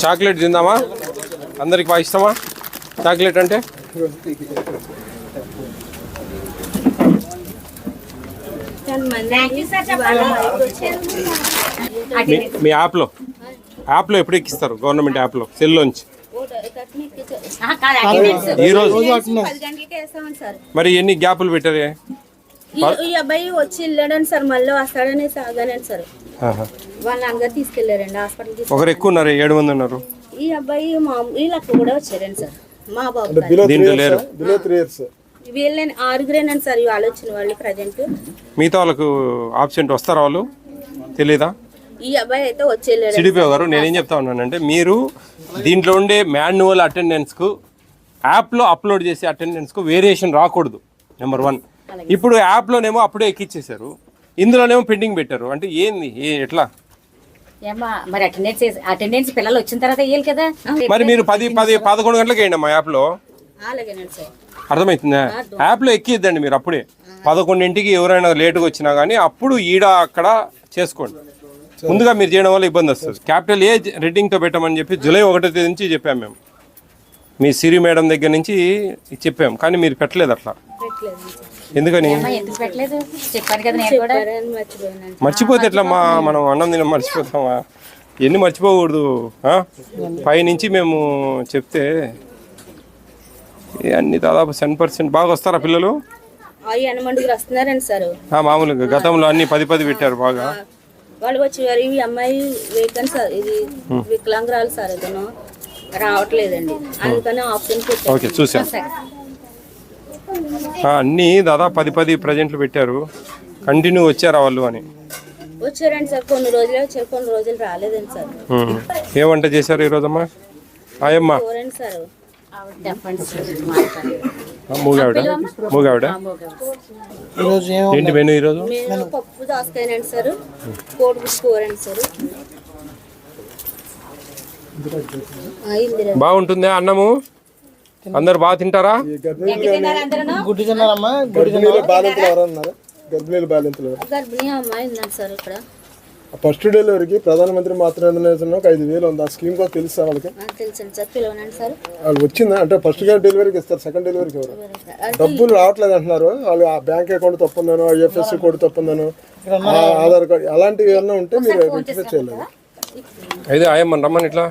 Chocolate తిందామా? అందరికి బాగా ఇష్టమా చాక్లెట్ అంటే? మీ యాప్లో ఎప్పుడు ఎక్కిస్తారు? గవర్నమెంట్ యాప్లో సెల్లోంచి ఈరోజు మరి ఎన్ని గ్యాపులు పెట్టారు? ఈ అబ్బాయి వచ్చి వెళ్ళాడని సార్, మళ్ళీ వస్తాడని సాగానని సార్. వాళ్ళ నాన్నగారు తీసుకెళ్లారండి హాస్పిటల్. ఒకరు ఎక్కువ ఉన్నారు, 7 మంది ఉన్నారు. ఈ అబ్బాయి వీళ్ళకి కూడా వచ్చారండి సార్. మా బాబు దీంట్లో లేరు. వీళ్ళని 6గురేనండి సార్ వాళ్ళు వచ్చిన వాళ్ళు ప్రజెంట్. మిగతా వాళ్ళకు ఆబ్సెంట్ వస్తారా? వాళ్ళు తెలీదా? ఈ అబ్బాయి అయితే వచ్చి వెళ్ళాడు. సిడిపి గారు, నేనేం చెప్తా ఉన్నానంటే, మీరు దీంట్లో ఉండే మాన్యువల్ అటెండెన్స్కు యాప్లో అప్లోడ్ చేసే అటెండెన్స్కు వేరియేషన్ రాకూడదు. నెంబర్ 1. ఇప్పుడు యాప్లోనేమో అప్పుడే ఎక్కిచ్చేసారు, ఇందులోనేమో పెండింగ్ పెట్టారు. అంటే ఏంది, ఎట్లా? మరి అటెండెన్స్ పిల్లలు వచ్చిన తర్వాత వేయాలి కదా. మరి మీరు 10-11 గంటలకు వేయండి మా యాప్లో. అర్థమవుతుందా? యాప్లో ఎక్కిద్దండి మీరు అప్పుడే. 11ంటికి ఎవరైనా లేటుగా వచ్చినా కానీ అప్పుడు ఈడ అక్కడ చేసుకోండి. ముందుగా మీరు చేయడం వల్ల ఇబ్బంది వస్తుంది. క్యాపిటల్ ఏ రెడ్డింగ్తో పెట్టమని చెప్పి జూలై 1వ తేదీ నుంచి చెప్పాము మేము. మీ సిరి మేడం దగ్గర నుంచి చెప్పాము, కానీ మీరు పెట్టలేదు. అట్లా ఎందుకని? మర్చిపోతే ఎట్లా? మనం అన్నం తిన మర్చిపోతామా? ఎన్ని మర్చిపోకూడదు. పైనుంచి మేము చెప్తే అన్ని దాదాపు 10% బాగా వస్తారా పిల్లలు? మామూలుగా గతంలో అన్ని 10 పెట్టారు బాగా. వాళ్ళు వచ్చి ఈ అమ్మాయి వేకెంట్ సార్, ఇది వికలాంగురాలు సార్, ఇతను రావట్లేదండి, అందుకని ఆప్షన్ పెట్టారు. ఓకే, చూసాం. అన్నీ దాదాపు 10 ప్రజెంట్లు పెట్టారు. కంటిన్యూ వచ్చారా వాళ్ళు అని? వచ్చారండి సార్. కొన్ని రోజులే వచ్చారు, కొన్ని రోజులు రాలేదండి సార్. ఏ వంట చేశారు ఈరోజమ్మా? ఆయమ్మ సార్ మూగావిడ ఏంటి మెను ఈరోజు? పప్పు దోసకాయనండి సార్, కోడిగుడ్డు కూర అండి సార్. బాగుంటుందా అన్నము? అందరు బాగా తింటారా? గర్భిణీ అమ్మాయి ఉందండి సార్ ఇక్కడ. ఫస్ట్ డెలివరీకి ప్రధానమంత్రి మాతృవందన 5,000 ఉంది. ఆ స్కీమ్ కూడా తెలుసా వాళ్ళకి? తెలుసండి సార్, పిలవనండి సార్. వాళ్ళు వచ్చిందా అంటే ఫస్ట్ డెలివరీకి ఇస్తారు, సెకండ్ డెలివరీకి ఎవరు డబ్బులు రావట్లేదు అంటున్నారు. వాళ్ళు ఆ బ్యాంక్ అకౌంట్ తప్పుందను, ఐఎఫ్ఎస్సి కోడ్ తప్పుందను, ఆధార్ కార్డు అలాంటివి ఏమన్నా ఉంటే మీరు రెక్టిఫై చేయలేదు. అయితే ఆయమ్మ రమ్మని ఇట్లా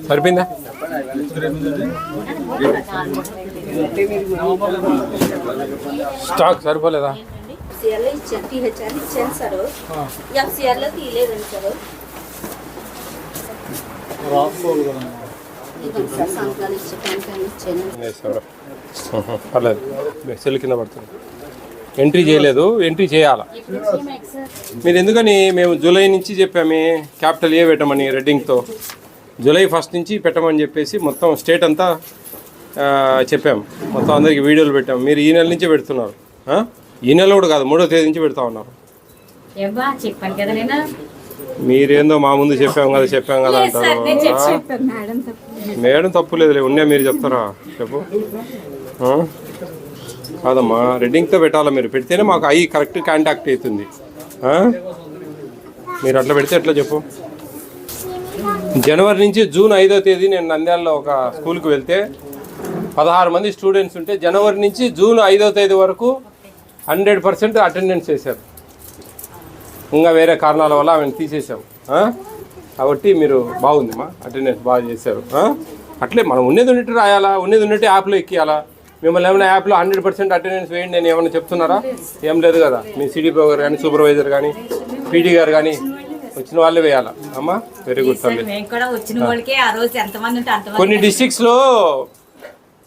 సరిపోయిందా? స్టాక్ సరిపోలేదా? ఇచ్చాను సార్, ఎఫ్సిఆర్లో తీయలేదండి సార్. పర్లేదు, సెల్ కింద పడుతుంది. ఎంట్రీ చేయలేదు, ఎంట్రీ చేయాలా మీరు? ఎందుకని మేము జూలై నుంచి చెప్పాము క్యాపిటల్ ఏ పెట్టమని రెడ్డింగ్తో. జూలై 1 నుంచి పెట్టమని చెప్పేసి మొత్తం స్టేట్ అంతా చెప్పాము. మొత్తం అందరికి వీడియోలు పెట్టాము. మీరు ఈ నెల నుంచే పెడుతున్నారు. ఈ నెల కూడా కాదు, 3వ తేదీ నుంచి పెడతా ఉన్నారు. మీరేందో మా ముందు చెప్పాం కదా అంటారు. మేడం తప్పు లేదులే, ఉన్నా మీరు చెప్తారా? చెప్పు. కాదమ్మా, రెడ్డింగ్తో పెట్టాలా? మీరు పెడితేనే మాకు అవి కరెక్ట్ కాంటాక్ట్ అవుతుంది. మీరు అట్లా పెడితే ఎట్లా చెప్పు? జనవరి నుంచి జూన్ 5వ తేదీ నేను నంద్యాలలో ఒక స్కూల్కి వెళ్తే 16 మంది స్టూడెంట్స్ ఉంటే జనవరి నుంచి జూన్ 5వ తేదీ వరకు 100% అటెండెన్స్ చేశారు. ఇంకా వేరే కారణాల వల్ల ఆమెను తీసేసాం. కాబట్టి మీరు బాగుందిమ్మా, అటెండెన్స్ బాగా చేశారు. అట్లే మనం ఉన్నది ఉన్నట్టు రాయాలా, ఉన్నది ఉన్నట్టు యాప్లో ఎక్కియాలా. మిమ్మల్ని ఏమైనా యాప్లో 100% అటెండెన్స్ వేయండి నేను ఏమైనా చెప్తున్నారా? ఏం లేదు కదా. మీ సిడిపో గారు కానీ, సూపర్వైజర్ కానీ, పీటీ గారు కానీ వచ్చిన వాళ్ళే వేయాలా. అమ్మా వెరీ గుడ్ తల్లి. కొన్ని డిస్ట్రిక్ట్స్లో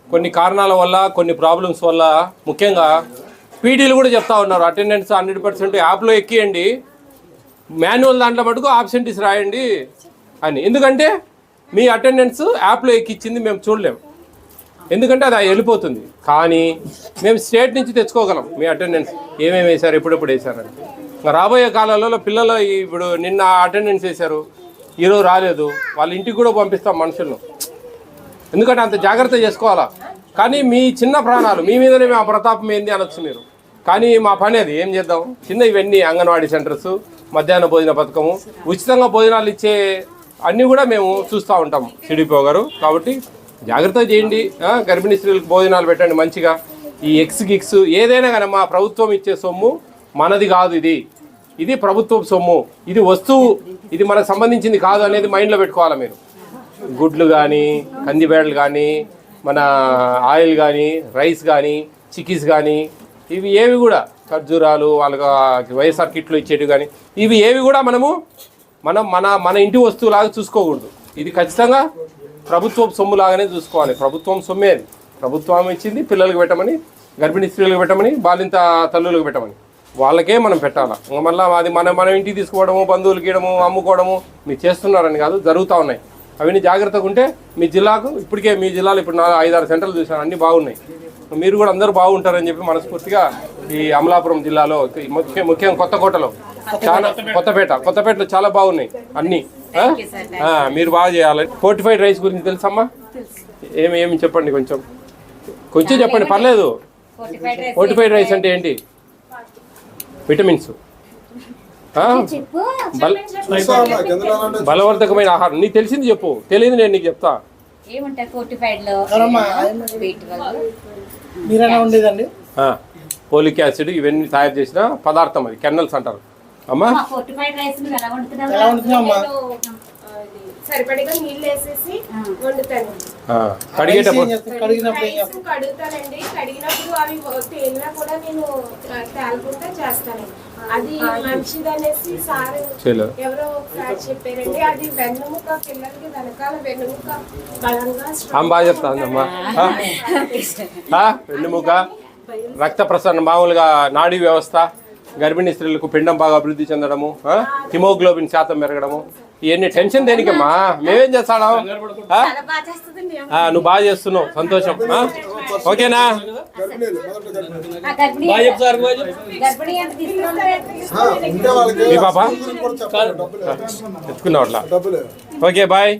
కొన్ని కారణాల వల్ల, కొన్ని ప్రాబ్లమ్స్ వల్ల, ముఖ్యంగా పీటీలు కూడా చెప్తా ఉన్నారు అటెండెన్స్ 100% యాప్లో ఎక్కియండి, మాన్యువల్ దాంట్లో మటుకు ఆబ్సెంటీస్ రాయండి అని. ఎందుకంటే మీ అటెండెన్స్ యాప్లో ఎక్కిచ్చింది మేము చూడలేము, ఎందుకంటే అది వెళ్ళిపోతుంది. కానీ మేము స్టేట్ నుంచి తెచ్చుకోగలం మీ అటెండెన్స్ ఏమేమి వేశారు, ఎప్పుడెప్పుడు వేశారని. రాబోయే కాలంలో పిల్లలు ఇప్పుడు నిన్న అటెండెన్స్ వేశారు, ఈరోజు రాలేదు, వాళ్ళ ఇంటికి కూడా పంపిస్తాం మనుషులను, ఎందుకంటే అంత జాగ్రత్త చేసుకోవాలా. కానీ మీ చిన్న ప్రాణాలు మీ మీదనే మా ప్రతాపం ఏంది అనొచ్చు మీరు, కానీ మా పని అది, ఏం చేద్దాం. చిన్న ఇవన్నీ అంగన్వాడీ సెంటర్స్, మధ్యాహ్న భోజన పథకము, ఉచితంగా భోజనాలు ఇచ్చే అన్నీ కూడా మేము చూస్తూ ఉంటాం సిడిపో గారు. కాబట్టి జాగ్రత్త చేయండి, గర్భిణీ స్త్రీలకు భోజనాలు పెట్టండి మంచిగా. ఈ గిక్స్ ఏదైనా కానీ మా ప్రభుత్వం ఇచ్చే సొమ్ము మనది కాదు, ఇది ప్రభుత్వం సొమ్ము, ఇది వస్తువు, ఇది మనకు సంబంధించింది కాదు అనేది మైండ్లో పెట్టుకోవాలి మీరు. గుడ్లు కానీ, కందిబేడలు కానీ, మన ఆయిల్ కానీ, రైస్ కానీ, చిక్కీస్ కానీ, ఇవి ఏవి కూడా ఖర్జూరాలు, వాళ్ళకి వైఎస్ఆర్ కిట్లు ఇచ్చేటివి కానీ, ఇవి ఏవి కూడా మనం మన ఇంటి వస్తువులాగా చూసుకోకూడదు. ఇది ఖచ్చితంగా ప్రభుత్వం సొమ్ము లాగానే చూసుకోవాలి. ప్రభుత్వం సొమ్మే అది, ప్రభుత్వం ఇచ్చింది. పిల్లలకు పెట్టమని, గర్భిణీ స్త్రీలకు పెట్టమని, బాలింత తల్లులకు పెట్టమని, వాళ్ళకే మనం పెట్టాలా. మళ్ళీ అది మన ఇంటికి తీసుకోవడము, బంధువులకి ఇవ్వడము, అమ్ముకోవడము మీరు చేస్తున్నారని కాదు, జరుగుతూ ఉన్నాయి. అవన్నీ జాగ్రత్తగా ఉంటే మీ జిల్లాకు, ఇప్పటికే మీ జిల్లాలో ఇప్పుడు 5-6 సెంటర్లు చూసాను, అన్నీ బాగున్నాయి. మీరు కూడా అందరూ బాగుంటారని చెప్పి మనస్ఫూర్తిగా ఈ అమలాపురం జిల్లాలో, ముఖ్యంగా కొత్తకోటలో చాలా, కొత్తపేటలో చాలా బాగున్నాయి అన్నీ. మీరు బాగా చేయాలి. ఫోర్టిఫైడ్ రైస్ గురించి తెలుసమ్మా? ఏమి చెప్పండి, కొంచెం చెప్పండి, పర్లేదు. ఫోర్టిఫైడ్ రైస్ అంటే ఏంటి? విటమిన్స్, బలవర్ధకమైన ఆహారం. నీకు తెలిసింది చెప్పు, తెలియదు నేను నీకు చెప్తా. పోలిక్ యాసిడ్ ఇవన్నీ తయారు చేసిన పదార్థం, అది కెన్నల్స్ అంటారు అమ్మా. సరిపడిగా నీళ్ళు వేసేసి వండుతాను. కడుగుతానండి. కడిగినప్పుడు అవి తేలినా కూడా నేను తేలకుండా చేస్తాను. అది మంచిదనేసి సార్ ఎవరో ఒకసారి చెప్పారండి. అది వెన్నుముక, పిల్లలకి వెనకాల వెన్నుముక బలంగా బాగా చెప్తానమ్మా. వెన్నుముక, రక్త ప్రసరణ, మామూలుగా నాడీ వ్యవస్థ, గర్భిణీ స్త్రీలకు పిండం బాగా అభివృద్ధి చెందడము, హిమోగ్లోబిన్ శాతం పెరగడము, ఇవన్నీ టెన్షన్ దేనికమ్మా? మేమేం చేస్తాం? నువ్వు బాగా చేస్తున్నావు, సంతోషం. ఓకేనా? మీ పాప ఎత్తుకున్నావు అట్లా. Okay, bye.